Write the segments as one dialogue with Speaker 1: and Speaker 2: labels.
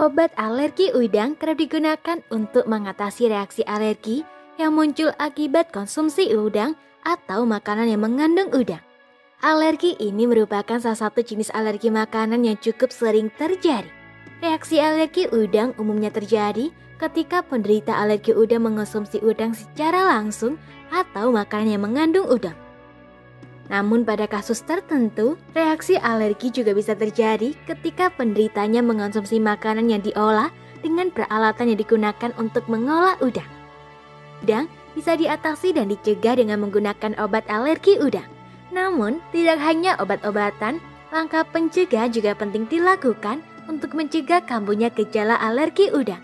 Speaker 1: Obat alergi udang kerap digunakan untuk mengatasi reaksi alergi yang muncul akibat konsumsi udang atau makanan yang mengandung udang. Alergi ini merupakan salah satu jenis alergi makanan yang cukup sering terjadi. Reaksi alergi udang umumnya terjadi ketika penderita alergi udang mengonsumsi udang secara langsung atau makanan yang mengandung udang. Namun pada kasus tertentu, reaksi alergi juga bisa terjadi ketika penderitanya mengonsumsi makanan yang diolah dengan peralatan yang digunakan untuk mengolah udang. Udang bisa diatasi dan dicegah dengan menggunakan obat alergi udang. Namun, tidak hanya obat-obatan, langkah pencegah juga penting dilakukan untuk mencegah kambuhnya gejala alergi udang.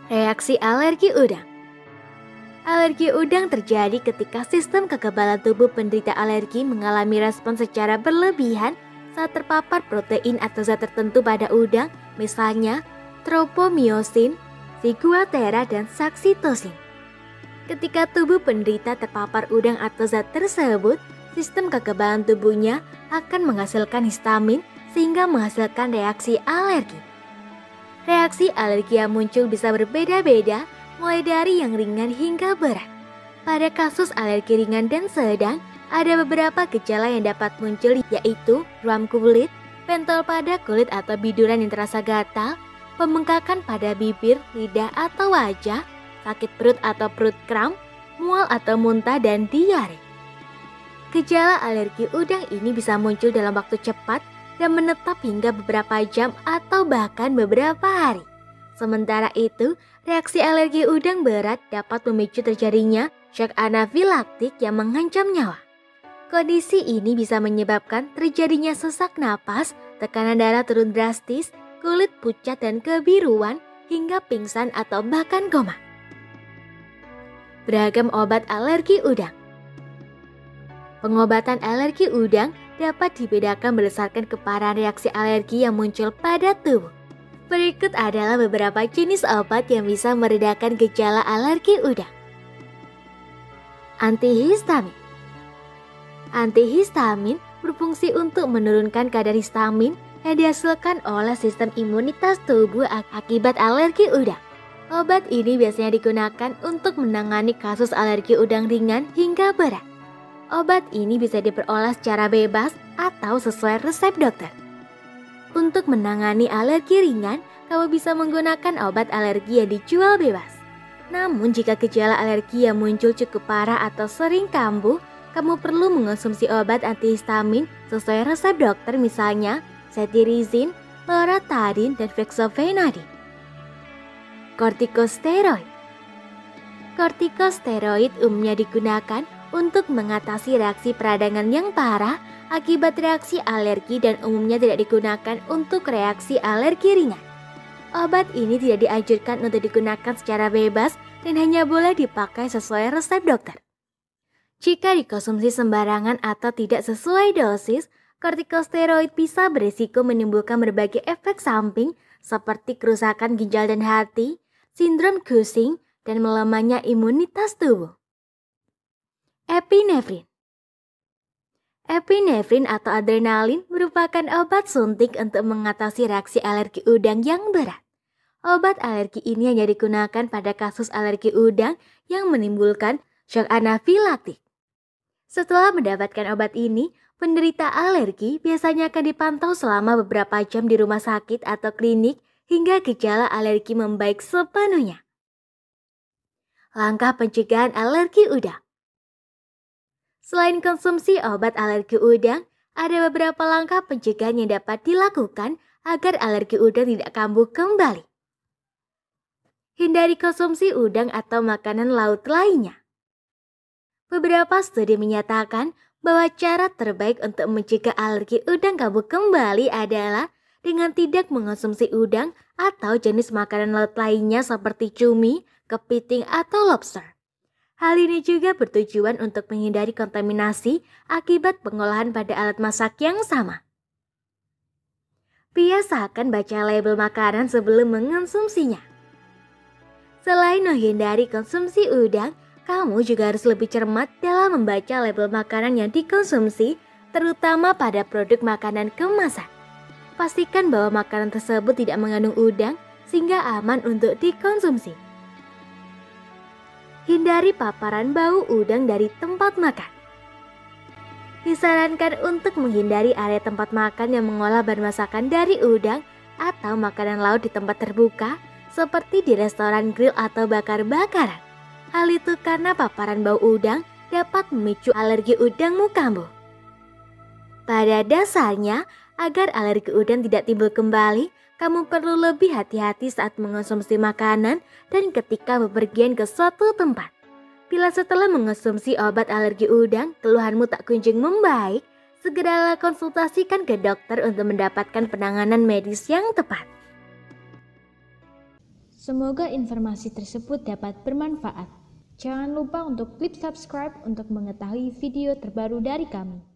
Speaker 1: Reaksi alergi udang. Alergi udang terjadi ketika sistem kekebalan tubuh penderita alergi mengalami respon secara berlebihan saat terpapar protein atau zat tertentu pada udang, misalnya tropomyosin, ziguatera, dan saksitosin. Ketika tubuh penderita terpapar udang atau zat tersebut, sistem kekebalan tubuhnya akan menghasilkan histamin sehingga menghasilkan reaksi alergi. Reaksi alergi yang muncul bisa berbeda-beda, mulai dari yang ringan hingga berat. Pada kasus alergi ringan dan sedang, ada beberapa gejala yang dapat muncul, yaitu ruam kulit, pentol pada kulit atau biduran yang terasa gatal, pembengkakan pada bibir, lidah atau wajah, sakit perut atau perut kram, mual atau muntah, dan diare. Gejala alergi udang ini bisa muncul dalam waktu cepat dan menetap hingga beberapa jam atau bahkan beberapa hari. Sementara itu, reaksi alergi udang berat dapat memicu terjadinya shock anafilaktik yang mengancam nyawa. Kondisi ini bisa menyebabkan terjadinya sesak napas, tekanan darah turun drastis, kulit pucat dan kebiruan, hingga pingsan atau bahkan koma. Beragam obat alergi udang. Pengobatan alergi udang dapat dibedakan berdasarkan keparahan reaksi alergi yang muncul pada tubuh. Berikut adalah beberapa jenis obat yang bisa meredakan gejala alergi udang. Antihistamin. Antihistamin berfungsi untuk menurunkan kadar histamin yang dihasilkan oleh sistem imunitas tubuh akibat alergi udang. Obat ini biasanya digunakan untuk menangani kasus alergi udang ringan hingga berat. Obat ini bisa diperoleh secara bebas atau sesuai resep dokter. Untuk menangani alergi ringan, kamu bisa menggunakan obat alergi yang dijual bebas. Namun jika gejala alergi yang muncul cukup parah atau sering kambuh, kamu perlu mengonsumsi obat antihistamin sesuai resep dokter, misalnya cetirizine, loratadine, dan fexofenadine. Kortikosteroid. Kortikosteroid umumnya digunakan untuk mengatasi reaksi peradangan yang parah akibat reaksi alergi dan umumnya tidak digunakan untuk reaksi alergi ringan. Obat ini tidak dianjurkan untuk digunakan secara bebas dan hanya boleh dipakai sesuai resep dokter. Jika dikonsumsi sembarangan atau tidak sesuai dosis, kortikosteroid bisa berisiko menimbulkan berbagai efek samping seperti kerusakan ginjal dan hati, sindrom Cushing, dan melemahnya imunitas tubuh. Epinefrin. Epinefrin atau adrenalin merupakan obat suntik untuk mengatasi reaksi alergi udang yang berat. Obat alergi ini hanya digunakan pada kasus alergi udang yang menimbulkan shock anafilaktik. Setelah mendapatkan obat ini, penderita alergi biasanya akan dipantau selama beberapa jam di rumah sakit atau klinik hingga gejala alergi membaik sepenuhnya. Langkah pencegahan alergi udang. Selain konsumsi obat alergi udang, ada beberapa langkah pencegahan yang dapat dilakukan agar alergi udang tidak kambuh kembali. Hindari konsumsi udang atau makanan laut lainnya. Beberapa studi menyatakan bahwa cara terbaik untuk mencegah alergi udang kambuh kembali adalah dengan tidak mengonsumsi udang atau jenis makanan laut lainnya seperti cumi, kepiting, atau lobster. Hal ini juga bertujuan untuk menghindari kontaminasi akibat pengolahan pada alat masak yang sama. Biasakan baca label makanan sebelum mengonsumsinya. Selain menghindari konsumsi udang, kamu juga harus lebih cermat dalam membaca label makanan yang dikonsumsi, terutama pada produk makanan kemasan. pastikan bahwa makanan tersebut tidak mengandung udang sehingga aman untuk dikonsumsi. Hindari paparan bau udang dari tempat makan. Disarankan untuk menghindari area tempat makan yang mengolah bahan masakan dari udang atau makanan laut di tempat terbuka seperti di restoran grill atau bakar-bakaran. Hal itu karena paparan bau udang dapat memicu alergi udangmu kambuh. Pada dasarnya, agar alergi udang tidak timbul kembali, kamu perlu lebih hati-hati saat mengonsumsi makanan dan ketika bepergian ke suatu tempat. Bila setelah mengonsumsi obat alergi udang, keluhanmu tak kunjung membaik, segeralah konsultasikan ke dokter untuk mendapatkan penanganan medis yang tepat.
Speaker 2: Semoga informasi tersebut dapat bermanfaat. Jangan lupa untuk klik subscribe untuk mengetahui video terbaru dari kami.